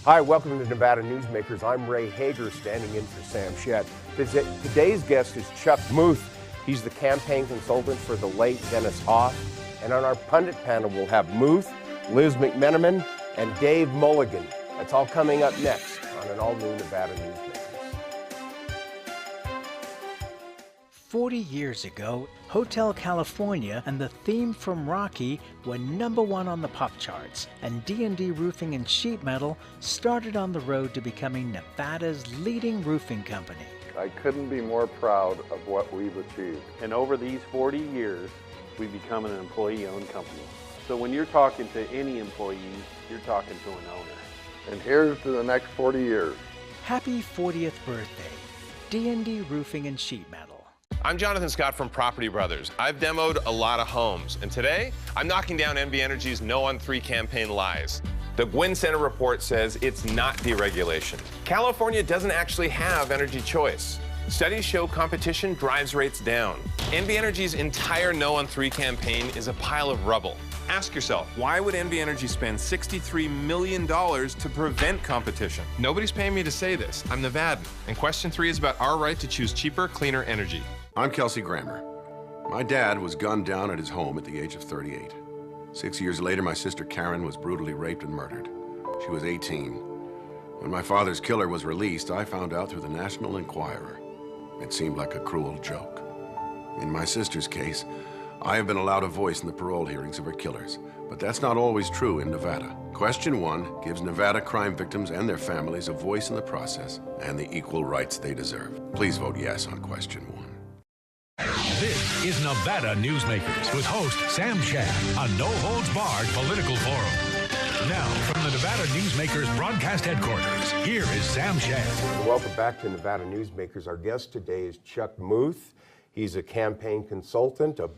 Hi, welcome to Nevada Newsmakers. I'm Ray Hagar, standing in for Sam Shedd. Today's guest is Chuck Muth. He's the campaign consultant for the late Dennis Hoff. And on our pundit panel, we'll have Muth, Liz MacMenamin, and Dave Mulligan. That's all coming up next on an all-new Nevada Newsmakers. 40 years ago, Hotel California and the theme from Rocky were #1 on the pop charts, and D&D Roofing and Sheet Metal started on the road to becoming Nevada's leading roofing company. I couldn't be more proud of what we've achieved. And over these 40 years, we've become an employee-owned company. So when you're talking to any employee, you're talking to an owner. And here's to the next 40 years. Happy 40th birthday, D&D Roofing and Sheet Metal. I'm Jonathan Scott from Property Brothers. I've demoed a lot of homes, and today I'm knocking down NV Energy's No on 3 campaign lies. The Gwynn Center report says it's not deregulation. California doesn't actually have energy choice. Studies show competition drives rates down. NV Energy's entire No on 3 campaign is a pile of rubble. Ask yourself, why would NV Energy spend $63 million to prevent competition? Nobody's paying me to say this. I'm Nevadan, and question 3 is about our right to choose cheaper, cleaner energy. I'm Kelsey Grammer. My dad was gunned down at his home at the age of 38. 6 years later, my sister Karen was brutally raped and murdered. She was 18. When my father's killer was released, I found out through the National Enquirer. It seemed like a cruel joke. In my sister's case, I have been allowed a voice in the parole hearings of her killers, but that's not always true in Nevada. Question 1 gives Nevada crime victims and their families a voice in the process and the equal rights they deserve. Please vote yes on question 1. This is Nevada Newsmakers with host Sam Shedd, a no-holds-barred political forum. Now, from the Nevada Newsmakers broadcast headquarters, here is Sam Shedd. Welcome back to Nevada Newsmakers. Our guest today is Chuck Muth. He's a campaign consultant, a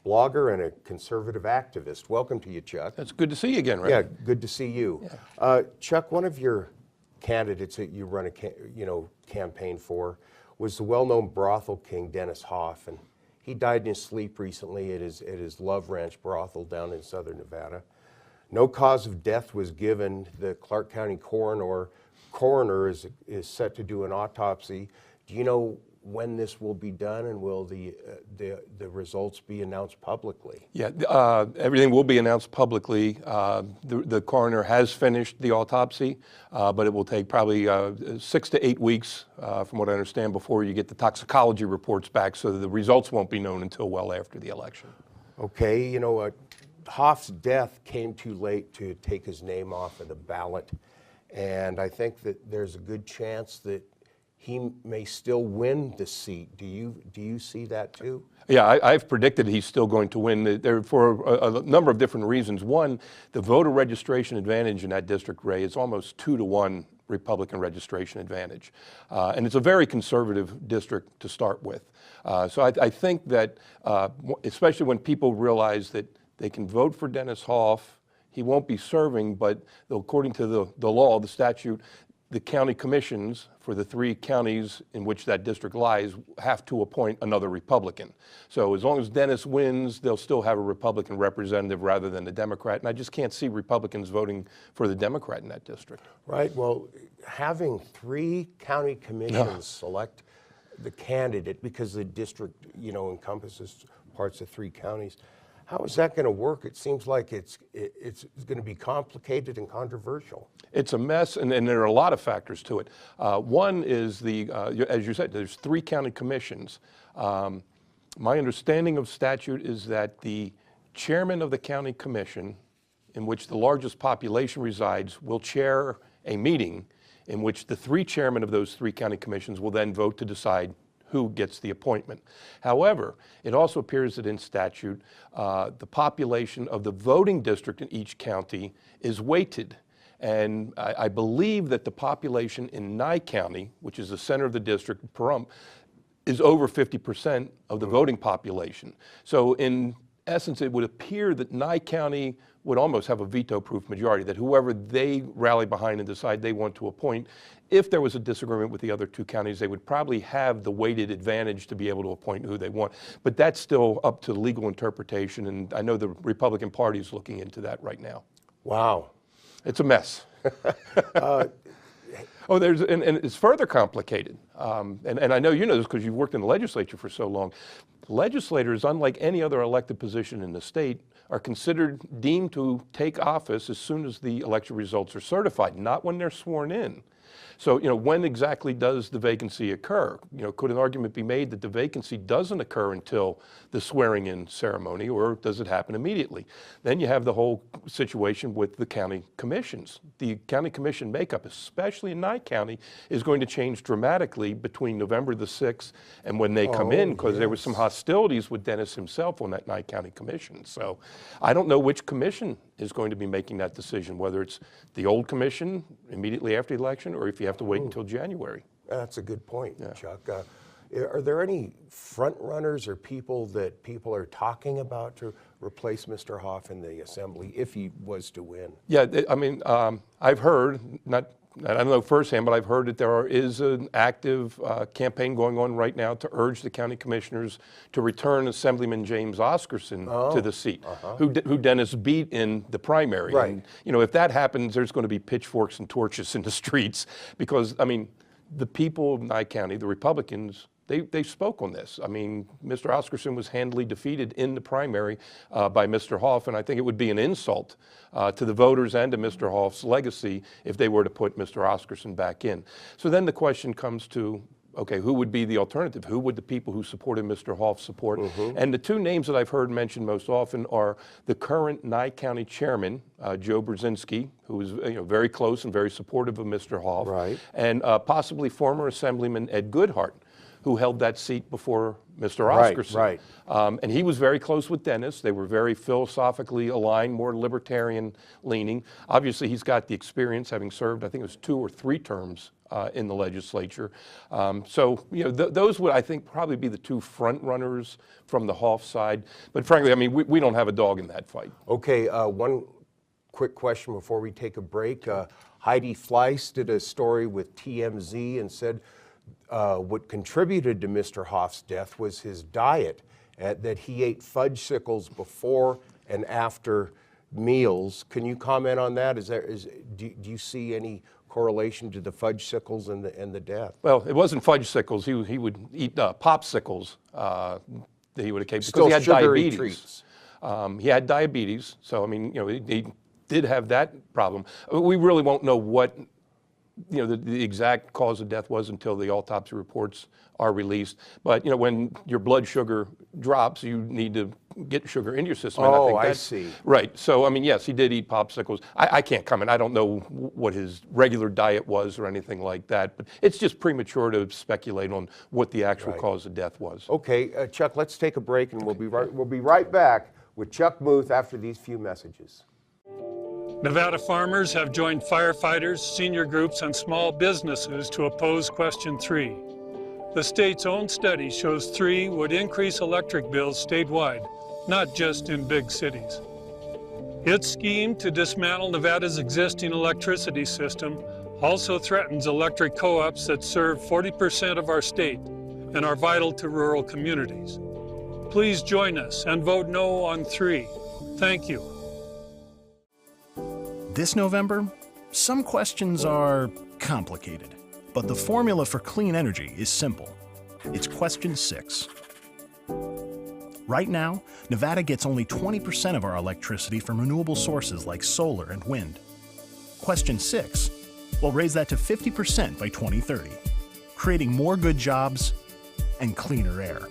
blogger, and a conservative activist. Welcome to you, Chuck. It's good to see you again, Ray. Yeah, good to see you. Yeah. Chuck, one of your candidates that you run a campaign for was the well-known brothel king Dennis Hoff, and he died in his sleep recently at his Love Ranch brothel down in southern Nevada. No cause of death was given. The Clark County coroner is set to do an autopsy. Do you know when this will be done, and will the results be announced publicly? Yeah, everything will be announced publicly. The coroner has finished the autopsy, but it will take probably 6 to 8 weeks, from what I understand, before you get the toxicology reports back, so the results won't be known until well after the election. Okay, you know, Hoff's death came too late to take his name off of the ballot, and I think that there's a good chance that he may still win the seat. Do you see that too? Yeah, I've predicted he's still going to win there for a number of different reasons. One, the voter registration advantage in that district, Ray, is almost 2-to-1 Republican registration advantage. And it's a very conservative district to start with. So I think that, especially when people realize that they can vote for Dennis Hoff, he won't be serving, but according to the law, the statute, the county commissions for the 3 counties in which that district lies have to appoint another Republican. So as long as Dennis wins, they'll still have a Republican representative rather than a Democrat. And I just can't see Republicans voting for the Democrat in that district. Right. Well, having 3 county commissions select the candidate, because the district, encompasses parts of 3 counties, how is that going to work? It seems like it's going to be complicated and controversial. It's a mess, and there are a lot of factors to it. One is as you said, there's 3 county commissions. My understanding of statute is that the chairman of the county commission, in which the largest population resides, will chair a meeting in which the 3 chairmen of those 3 county commissions will then vote to decide who gets the appointment. However, it also appears that in statute, the population of the voting district in each county is weighted. And I believe that the population in Nye County, which is the center of the district, Pahrump, is over 50% of the voting population. So in essence, it would appear that Nye County would almost have a veto-proof majority, that whoever they rally behind and decide they want to appoint, if there was a disagreement with the other 2 counties, they would probably have the weighted advantage to be able to appoint who they want. But that's still up to legal interpretation, and I know the Republican Party is looking into that right now. Wow. It's a mess. Oh, and it's further complicated. And I know you know this because you've worked in the legislature for so long. Legislators, unlike any other elected position in the state, are deemed to take office as soon as the election results are certified, not when they're sworn in. So, when exactly does the vacancy occur? Could an argument be made that the vacancy doesn't occur until the swearing-in ceremony, or does it happen immediately? Then you have the whole situation with the county commissions. The county commission makeup, especially in Nye County, is going to change dramatically between November the 6th and when they come in, because there was some hostilities with Dennis himself on that Nye County commission. So I don't know which commission is going to be making that decision, whether it's the old commission immediately after the election, or if you have to wait until January. That's a good point, Chuck. Are there any front runners or people that people are talking about to replace Mr. Hoff in the assembly if he was to win? Yeah, I mean, I've heard, I don't know firsthand, but I've heard that there is an active campaign going on right now to urge the county commissioners to return Assemblyman James Oscarson to the seat, who Dennis beat in the primary. Right. And, if that happens, there's going to be pitchforks and torches in the streets because, I mean, the people of Nye County, the Republicans, they spoke on this. I mean, Mr. Oscarson was handily defeated in the primary by Mr. Hoff, and I think it would be an insult to the voters and to Mr. Hoff's legacy if they were to put Mr. Oscarson back in. So then the question comes to, okay, who would be the alternative? Who would the people who supported Mr. Hoff support? And the two names that I've heard mentioned most often are the current Nye County chairman, Joe Brzezinski, who is very close and very supportive of Mr. Hoff, right, and possibly former Assemblyman Ed Goodhart, who held that seat before Mr. Oscarson. Right. And he was very close with Dennis. They were very philosophically aligned, more libertarian leaning. Obviously, he's got the experience, having served, I think it was 2 or 3 terms in the legislature. So, those would, I think, probably be the 2 front runners from the Hoff side. But frankly, I mean, we don't have a dog in that fight. Okay, one quick question before we take a break. Heidi Fleiss did a story with TMZ and said what contributed to Mr. Hoff's death was his diet, that he ate fudgesicles before and after meals. Can you comment on that? Do you see any correlation to the fudgesicles and the death? Well, it wasn't fudgesicles. He would eat popsicles that he would have because Still he had sugary diabetes. treats. He had diabetes, so I mean, he did have that problem. We really won't know what the exact cause of death was until the autopsy reports are released. But when your blood sugar drops, you need to get sugar in your system. And Oh, I I see. Right. So I mean, yes, he did eat popsicles. I can't comment. I don't know what his regular diet was or anything like that. But it's just premature to speculate on what the actual cause of death was. Okay, Chuck, let's take a break, and we'll be right back with Chuck Muth after these few messages. Nevada farmers have joined firefighters, senior groups, and small businesses to oppose Question 3. The state's own study shows 3 would increase electric bills statewide, not just in big cities. Its scheme to dismantle Nevada's existing electricity system also threatens electric co-ops that serve 40% of our state and are vital to rural communities. Please join us and vote no on 3. Thank you. This November, some questions are complicated, but the formula for clean energy is simple. It's question 6. Right now, Nevada gets only 20% of our electricity from renewable sources like solar and wind. Question 6 will raise that to 50% by 2030, creating more good jobs and cleaner air.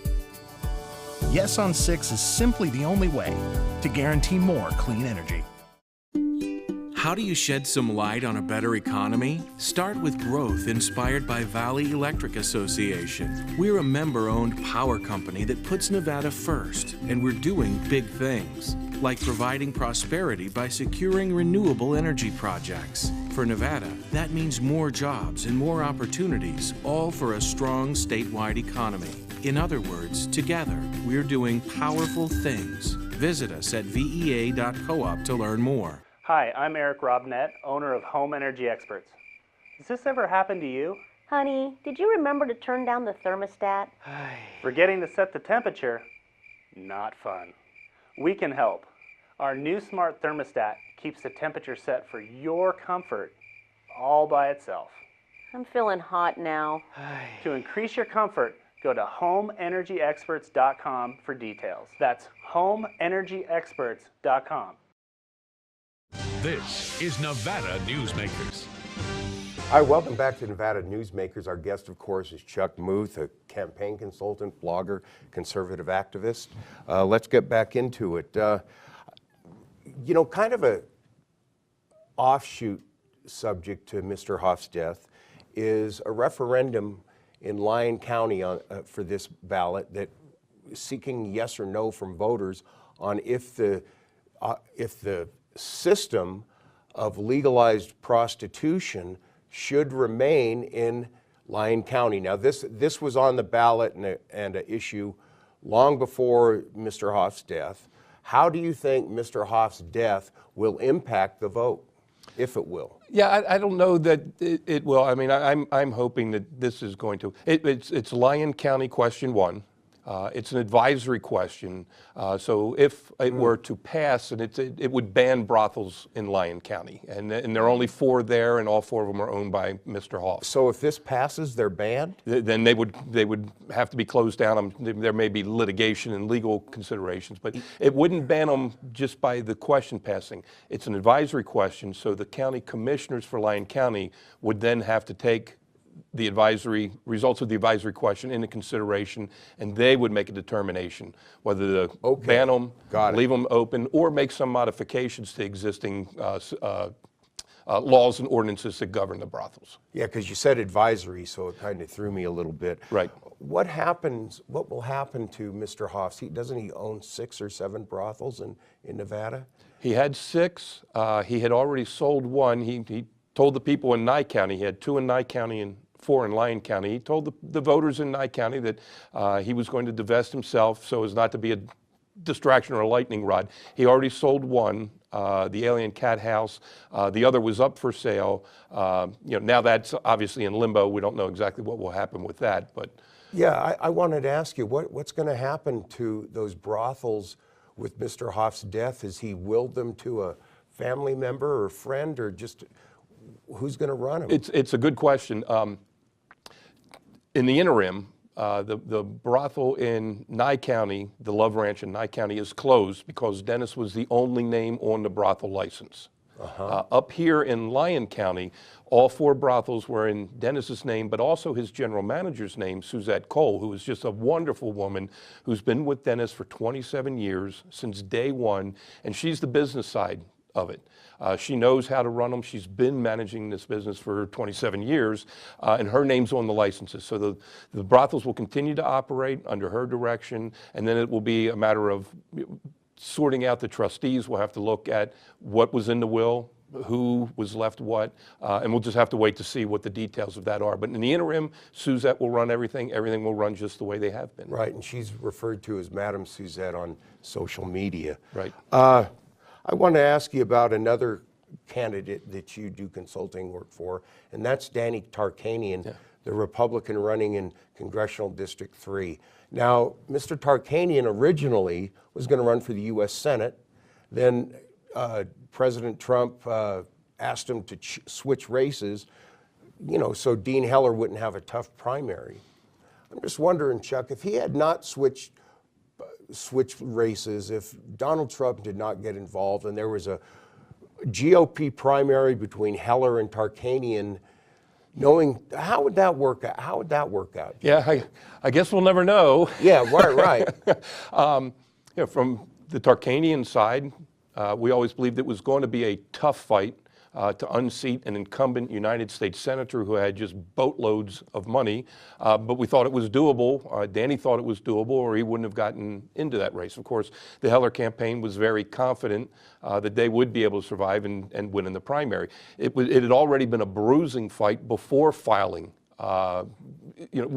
Yes on 6 is simply the only way to guarantee more clean energy. How do you shed some light on a better economy? Start with growth inspired by Valley Electric Association. We're a member-owned power company that puts Nevada first, and we're doing big things, like providing prosperity by securing renewable energy projects. For Nevada, that means more jobs and more opportunities, all for a strong statewide economy. In other words, together, we're doing powerful things. Visit us at vea.coop to learn more. Hi, I'm Eric Robnett, owner of Home Energy Experts. Has this ever happened to you? Honey, did you remember to turn down the thermostat? Forgetting to set the temperature? Not fun. We can help. Our new smart thermostat keeps the temperature set for your comfort all by itself. I'm feeling hot now. To increase your comfort, go to homeenergyexperts.com for details. That's homeenergyexperts.com. This is Nevada Newsmakers. Hi, welcome back to Nevada Newsmakers. Our guest, of course, is Chuck Muth, a campaign consultant, blogger, conservative activist. Let's get back into it. You know, kind of a offshoot subject to Mr. Hoff's death is a referendum in Lyon County for this ballot that seeking yes or no from voters on if the system of legalized prostitution should remain in Lyon County. Now, this was on the ballot and an issue long before Mr. Hoff's death. How do you think Mr. Hoff's death will impact the vote, if it will? Yeah, I don't know that it will. I mean, I'm hoping that this is going to. It's Lyon County question 1. It's an advisory question. So if it were to pass, and it would ban brothels in Lyon County, and there are only 4 there, and all 4 of them are owned by Mr. Hoff. So if this passes, they're banned? Then they would have to be closed down. There may be litigation and legal considerations, but it wouldn't ban them just by the question passing. It's an advisory question, so the county commissioners for Lyon County would then have to take the results of the advisory question into consideration, and they would make a determination whether to ban them, leave them open, or make some modifications to existing laws and ordinances that govern the brothels. Yeah, because you said advisory, so it kind of threw me a little bit. Right. What will happen to Mr. Hoff? Doesn't he own 6 or 7 brothels in Nevada? He had 6. He had already sold 1. He told the people in Nye County, he had 2 in Nye County and 4 in Lyon County. He told the voters in Nye County that he was going to divest himself so as not to be a distraction or a lightning rod. He already sold 1, the Alien Cat House. The other was up for sale. Now that's obviously in limbo. We don't know exactly what will happen with that. But yeah, I wanted to ask you, what's going to happen to those brothels with Mr. Hoff's death? Has he willed them to a family member or friend, or just who's going to run them? It's a good question. In the interim, the brothel in Nye County, the Love Ranch in Nye County, is closed because Dennis was the only name on the brothel license. Up here in Lyon County, all 4 brothels were in Dennis's name, but also his general manager's name, Suzette Cole, who is just a wonderful woman who's been with Dennis for 27 years, since day 1, and she's the business side of it. She knows how to run them. She's been managing this business for 27 years, and her name's on the licenses. So the brothels will continue to operate under her direction, and then it will be a matter of sorting out the trustees. We'll have to look at what was in the will, who was left what, and we'll just have to wait to see what the details of that are. But in the interim, Suzette will run everything. Everything will run just the way they have been. Right, and she's referred to as Madam Suzette on social media. Right. I want to ask you about another candidate that you do consulting work for, and that's Danny Tarkanian, the Republican running in Congressional District 3. Now, Mr. Tarkanian originally was going to run for the U.S. Senate. Then President Trump asked him to switch races, so Dean Heller wouldn't have a tough primary. I'm just wondering, Chuck, if he had not switched races, if Donald Trump did not get involved and there was a GOP primary between Heller and Tarkanian, how would that work out? How would that work out? Yeah, I guess we'll never know. Yeah, right. From the Tarkanian side, we always believed it was going to be a tough fight to unseat an incumbent United States senator who had just boatloads of money, but we thought it was doable. Danny thought it was doable, or he wouldn't have gotten into that race. Of course, the Heller campaign was very confident that they would be able to survive and win in the primary. It had already been a bruising fight before filing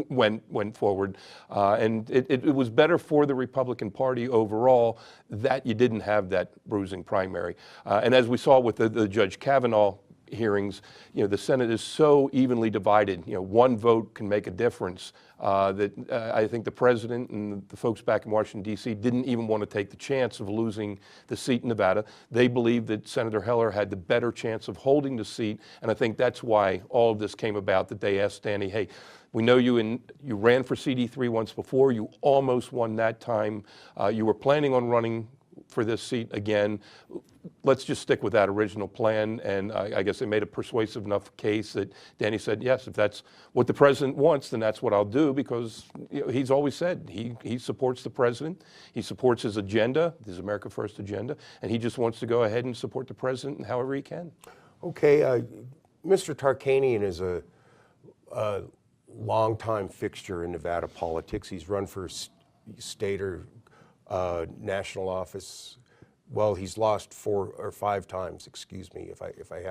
went forward, and it was better for the Republican Party overall that you didn't have that bruising primary. And as we saw with the Judge Kavanaugh hearings, the Senate is so evenly divided. One vote can make a difference. That I think the president and the folks back in Washington, D.C. didn't even want to take the chance of losing the seat in Nevada. They believed that Senator Heller had the better chance of holding the seat, and I think that's why all of this came about, that they asked Danny, hey, we know you ran for CD3 once before. You almost won that time. You were planning on running for this seat again. Let's just stick with that original plan. And I guess they made a persuasive enough case that Danny said, yes, if that's what the president wants, then that's what I'll do, because he's always said he supports the president. He supports his agenda, his America First agenda, and he just wants to go ahead and support the president however he can. Okay, Mr. Tarkanian is a longtime fixture in Nevada politics. He's run for state or national office. Well, he's lost 4 or 5 times, excuse me, if I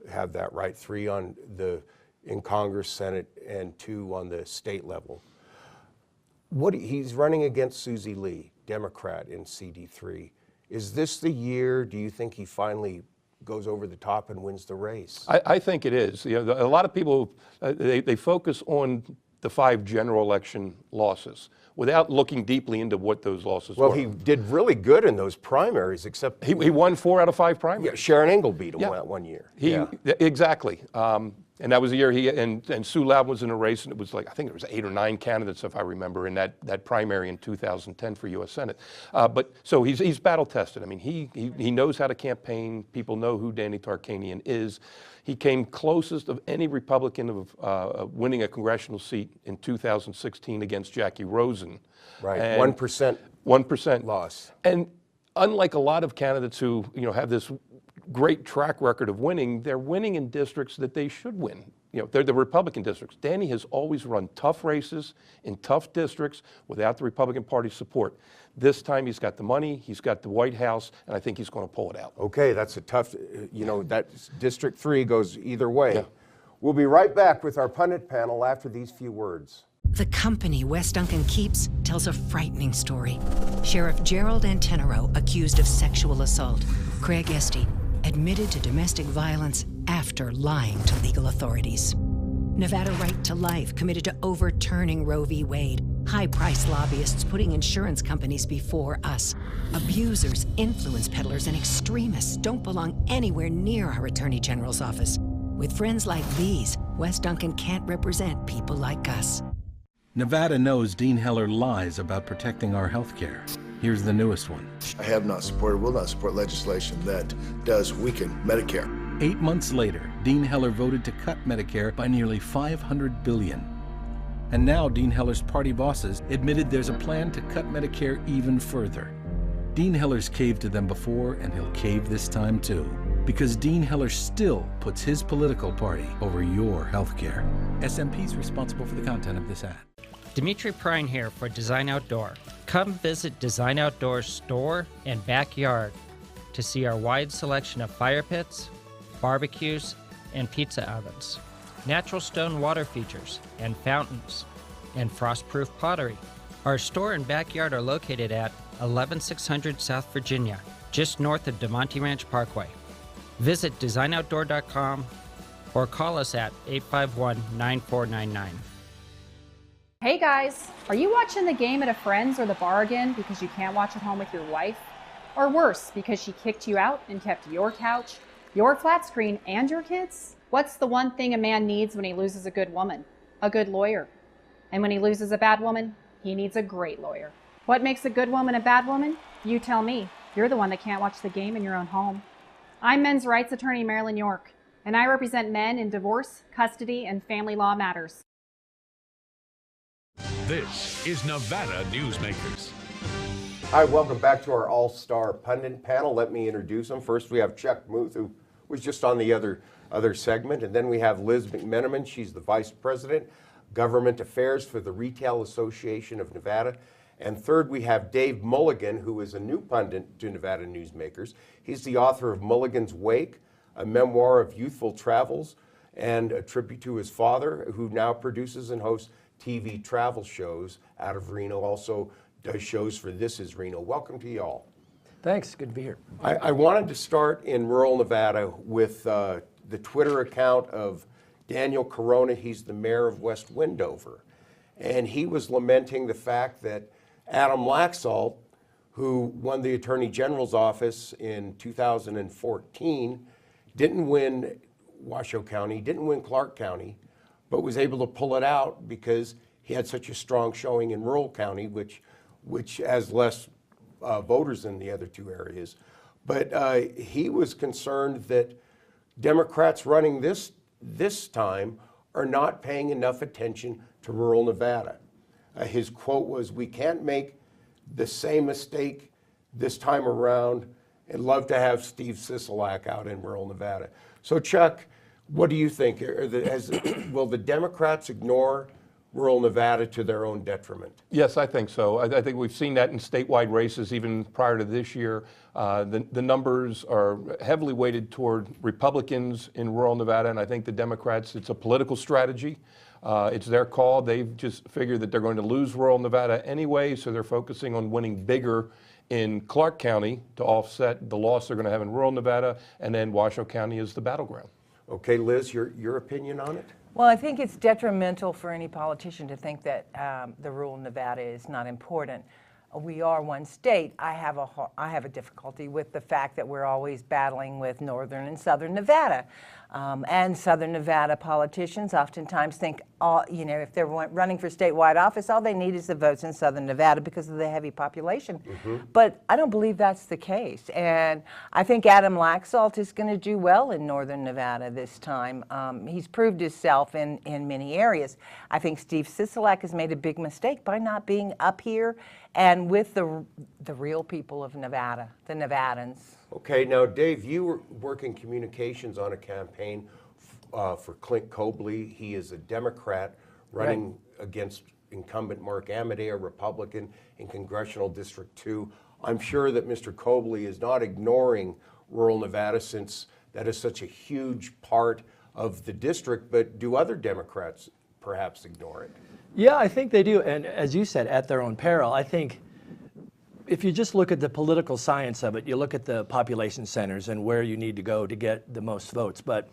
have that right. 3 in Congress, Senate, and 2 on the state level. He's running against Susie Lee, Democrat in CD3. Is this the year, do you think he finally goes over the top and wins the race? I think it is. A lot of people, they focus on the 5 general election losses without looking deeply into what those losses were. Well, he did really good in those primaries, except he won 4 out of 5 primaries. Yeah, Sharon Engel beat him that one year. Exactly. And that was the year and Sue Loud was in a race, and it was I think there was 8 or 9 candidates, if I remember, in that primary in 2010 for U.S. Senate. But so he's battle tested. I mean, he knows how to campaign. People know who Danny Tarkanian is. He came closest of any Republican of winning a congressional seat in 2016 against Jackie Rosen. Right, 1%. 1% loss. And unlike a lot of candidates who have this great track record of winning, they're winning in districts that they should win. They're the Republican districts. Danny has always run tough races in tough districts without the Republican Party's support. This time he's got the money, he's got the White House, and I think he's going to pull it out. Okay, that's a tough, that District 3 goes either way. Yeah. We'll be right back with our pundit panel after these few words. The company West Duncan keeps tells a frightening story. Sheriff Gerald Antenero accused of sexual assault. Craig Estey admitted to domestic violence after lying to legal authorities. Nevada Right to Life committed to overturning Roe v. Wade. High-priced lobbyists putting insurance companies before us. Abusers, influence peddlers, and extremists don't belong anywhere near our Attorney General's office. With friends like these, West Duncan can't represent people like us. Nevada knows Dean Heller lies about protecting our health care. Here's the newest one. I have not supported, will not support legislation that does weaken Medicare. 8 months later, Dean Heller voted to cut Medicare by nearly $500 billion. And now Dean Heller's party bosses admitted there's a plan to cut Medicare even further. Dean Heller's caved to them before, and he'll cave this time too. Because Dean Heller still puts his political party over your health care. SMP's responsible for the content of this ad. Dimitri Prine here for Design Outdoor. Come visit Design Outdoor's store and backyard to see our wide selection of fire pits, barbecues, and pizza ovens, natural stone water features and fountains, and frost-proof pottery. Our store and backyard are located at 11600 South Virginia, just north of DeMonte Ranch Parkway. Visit designoutdoor.com or call us at 851-9499. Hey guys, are you watching the game at a friend's or the bar again because you can't watch at home with your wife? Or worse, because she kicked you out and kept your couch, your flat screen, and your kids? What's the one thing a man needs when he loses a good woman? A good lawyer. And when he loses a bad woman, he needs a great lawyer. What makes a good woman a bad woman? You tell me. You're the one that can't watch the game in your own home. I'm men's rights attorney Marilyn York, and I represent men in divorce, custody, and family law matters. This is Nevada Newsmakers. Hi, welcome back to our all-star pundit panel. Let me introduce them. First, we have Chuck Muth, who was just on the other segment. And then we have Liz MacMenamin. She's the Vice President, Government Affairs for the Retail Association of Nevada. And third, we have Dave Mulligan, who is a new pundit to Nevada Newsmakers. He's the author of Mulligan's Wake, a memoir of youthful travels, and a tribute to his father, who now produces and hosts TV travel shows out of Reno, also does shows for This Is Reno. Welcome to y'all. Thanks, good to be here. I wanted to start in rural Nevada with the Twitter account of Daniel Corona. He's the mayor of West Windover. And he was lamenting the fact that Adam Laxalt, who won the Attorney General's office in 2014, didn't win Washoe County, didn't win Clark County, but was able to pull it out because he had such a strong showing in rural county, which has less voters than the other two areas. But he was concerned that Democrats running this time are not paying enough attention to rural Nevada. His quote was, "We can't make the same mistake this time around, and love to have Steve Sisolak out in rural Nevada." So Chuck, what do you think? Will the Democrats ignore rural Nevada to their own detriment? Yes, I think so. I think we've seen that in statewide races even prior to this year. The numbers are heavily weighted toward Republicans in rural Nevada, and I think the Democrats, it's a political strategy. It's their call. They've just figured that they're going to lose rural Nevada anyway, so they're focusing on winning bigger in Clark County to offset the loss they're going to have in rural Nevada, and then Washoe County is the battleground. Okay, Liz, your opinion on it? Well, I think it's detrimental for any politician to think that the rural Nevada is not important. We are one state. I have a difficulty with the fact that we're always battling with northern and southern Nevada. And southern Nevada politicians oftentimes think, if they're running for statewide office, all they need is the votes in southern Nevada because of the heavy population. Mm-hmm. But I don't believe that's the case. And I think Adam Laxalt is going to do well in northern Nevada this time. He's proved himself in many areas. I think Steve Sisolak has made a big mistake by not being up here and with the real people of Nevada, the Nevadans. Okay, now Dave, you work in communications on a campaign for Clint Cobley. He is a Democrat running against incumbent Mark Amodei, a Republican in Congressional District 2. I'm sure that Mr. Cobley is not ignoring rural Nevada since that is such a huge part of the district, but do other Democrats perhaps ignore it? Yeah, I think they do, and as you said, at their own peril. I think if you just look at the political science of it, you look at the population centers and where you need to go to get the most votes. But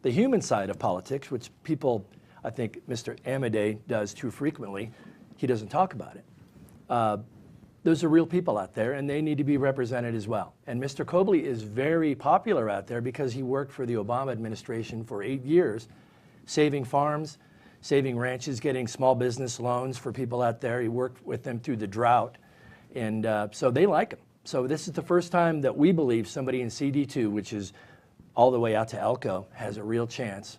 the human side of politics, which people, I think Mr. Amodei does too frequently, he doesn't talk about it. Those are real people out there, and they need to be represented as well. And Mr. Cobley is very popular out there because he worked for the Obama administration for 8 years, saving farms, saving ranches, getting small business loans for people out there. He worked with them through the drought. And so they like him. So this is the first time that we believe somebody in CD2, which is all the way out to Elko, has a real chance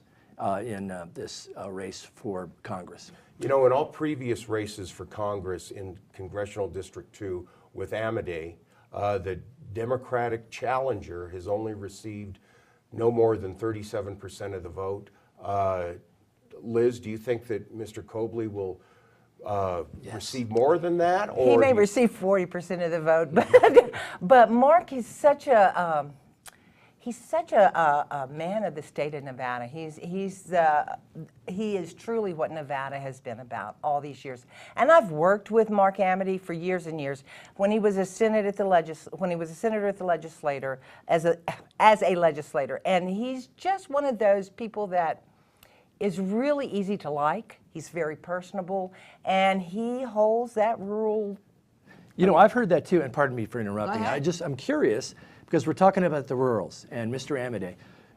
in this race for Congress. You know, in all previous races for Congress in Congressional District 2 with Amodei, the Democratic challenger has only received no more than 37% of the vote. Liz, do you think that Mr. Cobley will receive more than that? Or he may receive 40% of the vote, but Mark is such a man of the state of Nevada. He is truly what Nevada has been about all these years. And I've worked with Mark Amodei for years and years. When he was a senator at the legislature, as a legislator, and he's just one of those people that is really easy to like. He's very personable, and he holds that rural. You know, I've heard that too, and pardon me for interrupting. I'm curious, because we're talking about the rurals and Mr. Amodei.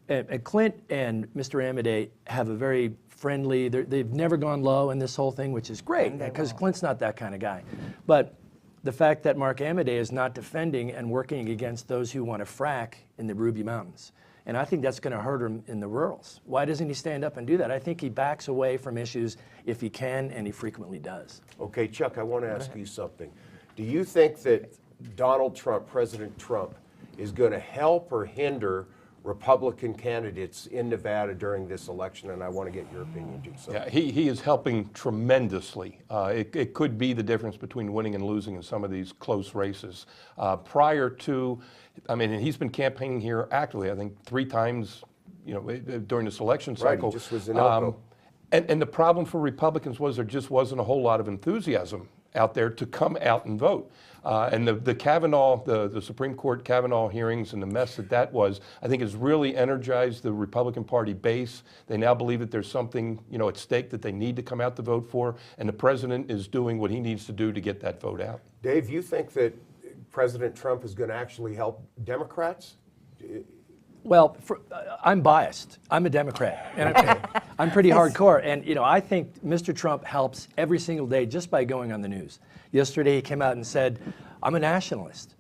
And Clint and Mr. Amodei have a very friendly, they've never gone low in this whole thing, which is great, because Clint's not that kind of guy. But the fact that Mark Amodei is not defending and working against those who want to frack in the Ruby Mountains. And I think that's going to hurt him in the rurals. Why doesn't he stand up and do that? I think he backs away from issues if he can, and he frequently does. Okay, Chuck, I want to ask you something. Do you think that Donald Trump, President Trump, is going to help or hinder Republican candidates in Nevada during this election? And I want to get your opinion too. So. Yeah, he is helping tremendously. It could be the difference between winning and losing in some of these close races. Prior to, I mean, he's been campaigning here actively, I think 3 times, during this election cycle. Right, he just was in Elko. And the problem for Republicans was there just wasn't a whole lot of enthusiasm out there to come out and vote. And the Kavanaugh, the Supreme Court Kavanaugh hearings and the mess that was, I think has really energized the Republican Party base. They now believe that there's something, at stake that they need to come out to vote for, and the president is doing what he needs to do to get that vote out. Dave, you think that President Trump is going to actually help Democrats? Well, I'm biased. I'm a Democrat, and I'm pretty hardcore. And I think Mr. Trump helps every single day just by going on the news. Yesterday, he came out and said, "I'm a nationalist."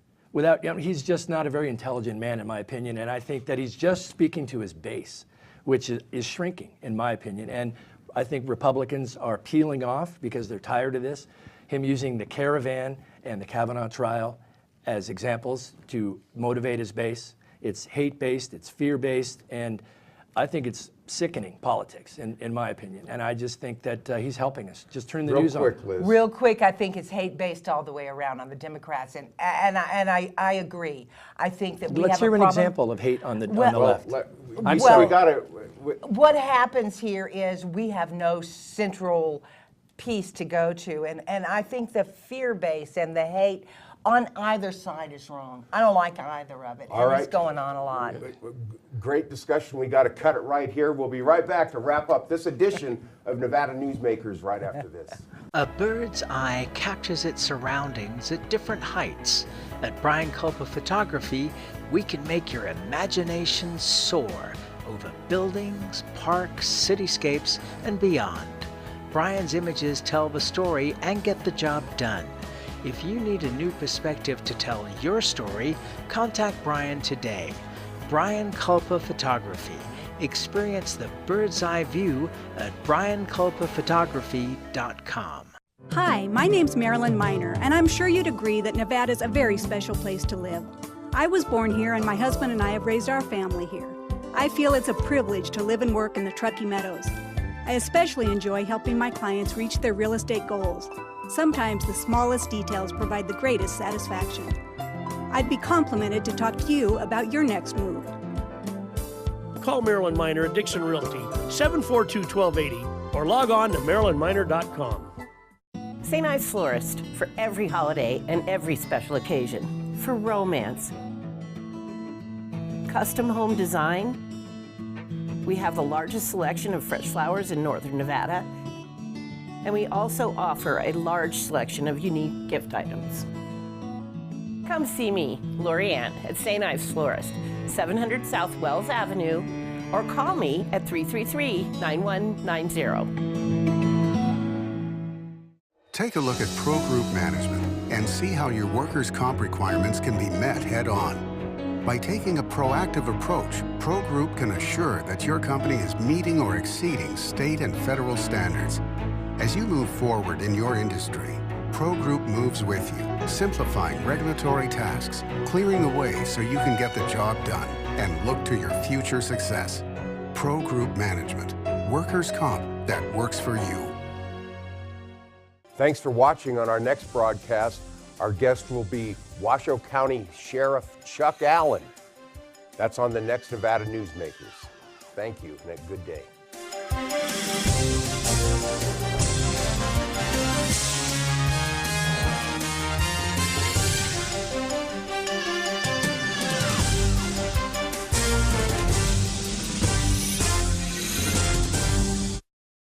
He's just not a very intelligent man, in my opinion. And I think that he's just speaking to his base, which is shrinking, in my opinion. And I think Republicans are peeling off because they're tired of this. Him using the caravan and the Kavanaugh trial as examples to motivate his base. It's hate-based, it's fear-based, and I think it's sickening politics, in my opinion. And I just think that he's helping us. Just turn the news on. Liz. Real quick, I think it's hate-based all the way around on the Democrats, and I agree. I think that we Let's have hear a an problem. example of hate on the left. What happens here is we have no central piece to go to, and I think the fear base and the hate on either side is wrong. I don't like either of it. All right. It's going on a lot. Great discussion. We got to cut it right here. We'll be right back to wrap up this edition of Nevada Newsmakers right after this. A bird's eye captures its surroundings at different heights. At Brian Kulpa Photography, we can make your imagination soar over buildings, parks, cityscapes, and beyond. Brian's images tell the story and get the job done. If you need a new perspective to tell your story, contact Brian today. Brian Kulpa Photography. Experience the bird's eye view at briankulpaphotography.com. Hi, my name's Marilyn Minor, and I'm sure you'd agree that Nevada's a very special place to live. I was born here, and my husband and I have raised our family here. I feel it's a privilege to live and work in the Truckee Meadows. I especially enjoy helping my clients reach their real estate goals. Sometimes the smallest details provide the greatest satisfaction. I'd be complimented to talk to you about your next move. Call Marilyn Minor at Dixon Realty, 742-1280, or log on to marilynminor.com. St. Ives Florist, for every holiday and every special occasion. For romance. Custom home design. We have the largest selection of fresh flowers in northern Nevada. And we also offer a large selection of unique gift items. Come see me, Lorianne, at St. Ives Florist, 700 South Wells Avenue, or call me at 333-9190. Take a look at ProGroup Management and see how your workers' comp requirements can be met head-on. By taking a proactive approach, ProGroup can assure that your company is meeting or exceeding state and federal standards. As you move forward in your industry, ProGroup moves with you, simplifying regulatory tasks, clearing the way so you can get the job done and look to your future success. ProGroup Management, workers' comp that works for you. Thanks for watching. On our next broadcast, our guest will be Washoe County Sheriff Chuck Allen. That's on the next Nevada Newsmakers. Thank you and a good day.